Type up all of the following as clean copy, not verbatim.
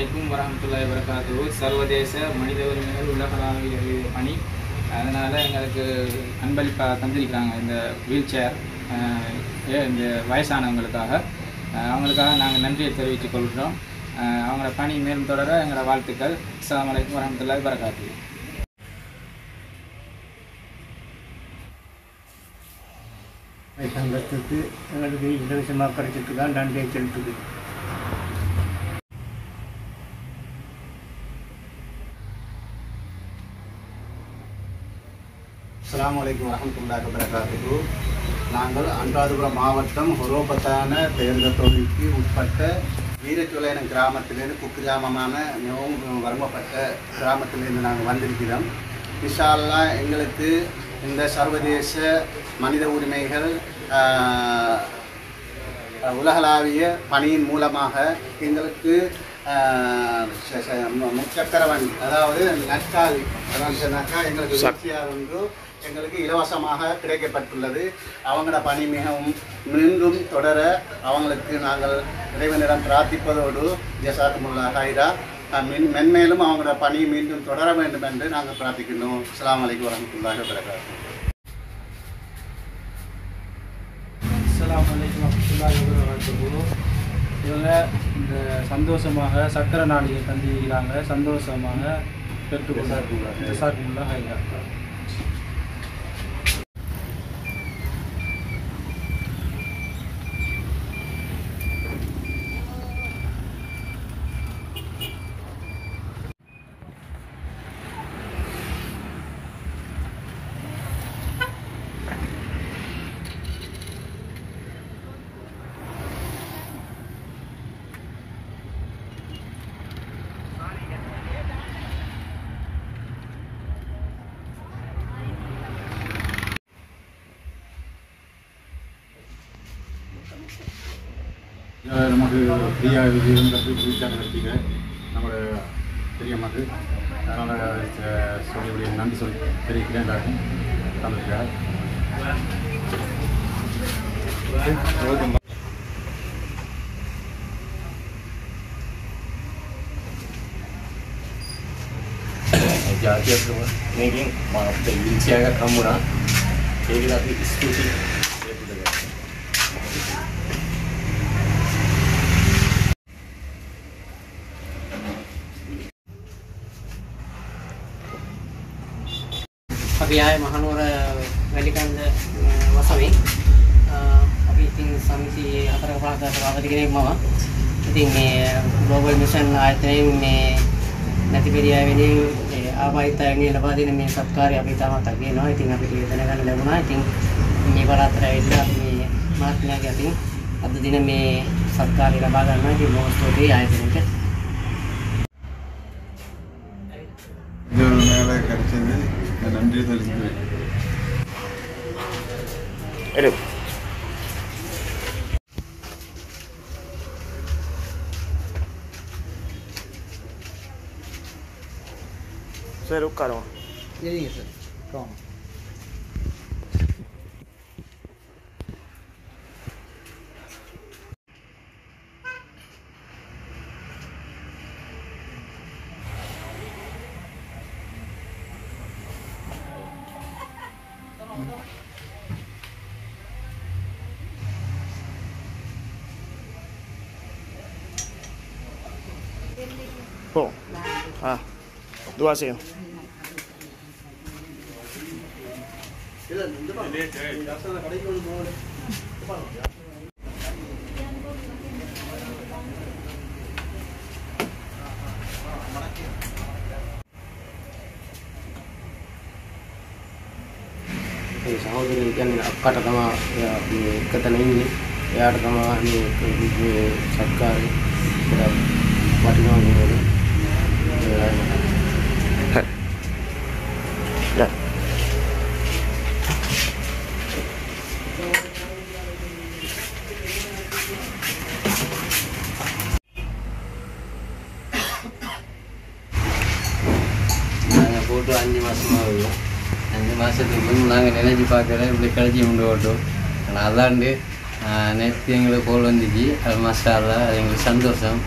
அலைக்கும் வரஹ்மத்துல்லாஹி வபரகாத்துஹு. சர்வதேச மனித உரிமைகள் உலகளாவிய பணி, அதனால் எங்களுக்கு அன்பளிப்பாக தந்திருக்கிறாங்க இந்த வீல் சேர் இந்த வயசானவங்களுக்காக. அவங்களுக்காக நாங்கள் நன்றியை தெரிவித்துக் கொள்கிறோம். அவங்களோட பணி மேலும் தொடர எங்களோட வாழ்த்துக்கள். அஸ்ஸலாமு அலைக்கும் வரஹ்மத்துல்லாஹி வபரகாத்துஹு. சங்கத்துக்கு எங்களுக்கு இலவசமாக கிடைச்சிட்டு தான் நன்றியை செலுத்துது. அஸ்ஸலாமு அலைக்கும் வரஹ்மத்துல்லாஹி வபரகாத்துஹு. நாங்கள் அனுராதபுரம் மாவட்டம் ஹொரோபத்தான தேர்தல் தொகுதிக்கு உட்பட்ட வீரச்சோலையனம் கிராமத்திலிருந்து குக்கிராமமான மிகவும் வறுமைப்பட்ட கிராமத்திலிருந்து நாங்கள் வந்திருக்கிறோம். இன்ஷா அல்லாஹ் எங்களுக்கு இந்த சர்வதேச மனித உரிமைகள் உலகளாவிய பணியின் மூலமாக எங்களுக்கு முச்சக்கர வண்டி, அதாவது நற்காலி சொன்னாக்கா எங்களுக்கு வீழ்ச்சியாக ஒன்று எங்களுக்கு இலவசமாக கிடைக்கப்பட்டுள்ளது. அவங்களோட பணி மிகவும் மீண்டும் தொடர அவங்களுக்கு நாங்கள் இறைவனிடம் பிரார்த்திப்பதோடு ஜஸாக்குமுல்லாஹ் ஹைரா, மென்மேலும் அவங்களோட பணி மீண்டும் தொடர வேண்டும் என்று நாங்கள் பிரார்த்திக்கின்றோம். அஸ்ஸலாமு அலைக்கும் வரஹ்மத்துல்லாஹி வபரகாத்துஹு. அஸ்ஸலாமு அலைக்கும் வரஹ்மத்துல்லாஹி வபரகாத்துஹு. இவங்க இந்த சந்தோஷமாக சக்கர நாளிகை தந்திருக்கிறாங்க. சந்தோஷமாக பெற்றுக்கொண்டார். ஜஸாக்குமுல்லாஹ் ஹைரா. நமக்கு ஃப்ரீயாக இருந்தது வீட்டாக நடத்திக்க நம்மளோட பெரிய மக்கள், அதனால் சொல்லி நன்றி சொல்லி தெரிவிக்கிறேன். எல்லாருக்கும் தந்துருக்கார். Jadi ini maaf dari siaga kamu nak, jadi lagi diskusi. අපි ආයේ මහනුවර වැලිකන්ද වසමේ අපි ඉතින් සමිතියේ 4 පහකට අවදි කෙනෙක් මම. ඉතින් මේ ග්ලෝබල් මිෂන් ආයතනයෙන් මේ නැතිපෙරියා වෙනුවෙන් ආබාධිත අයගේ ලබා දෙන මේ සත්කාරය අපි තාමත් අගයනවා. ඉතින් අපිට දැනගන්න ලැබුණා. ඉතින් මේ බලාතර ඇවිල්ලා අපි මේ මාත්‍යාගේ අතින් අද දින මේ සත්කාරය ලබා ගන්නවා. ඉතින් බොහොම ස්තුතියි ආයතනයට. இது ஒரு மேலே கிடைச்சது, நன்றி தெரிவிக்கிறேன். Saya luka dong. சரிங்க சார். போங்க. Po. Ah. Dua sih. සහෝදරයෝ කියන්නේ අක්කට තමයි මේ එකතන ඉන්නේ. එයාට තමයි මේ සත්කාරය වටිනවා නේද? Ya. போட்டு 5 மாதமாக ஆகுது. 5 மாதத்துக்கு முன்பு நாங்கள் நினைச்சு பார்க்கல இப்படி கழிச்சி கொண்டு ஓட்டோம். ஆனால் அதாண்டு நேற்று எங்களுக்கு கோல் வந்துச்சு. அது மாஸ்டர் அது எங்களுக்கு சந்தோஷம்.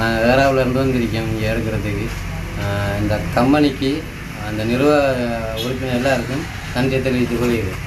நான் ஏறாவிலேருந்து வந்திருக்கேன் இங்கே எடுக்கிறதுக்கு. இந்த கம்பெனிக்கு அந்த நிர்வாக உறுப்பினர் எல்லாருக்கும் நன்றி தெரிவித்துக் கொள்கிறேன்.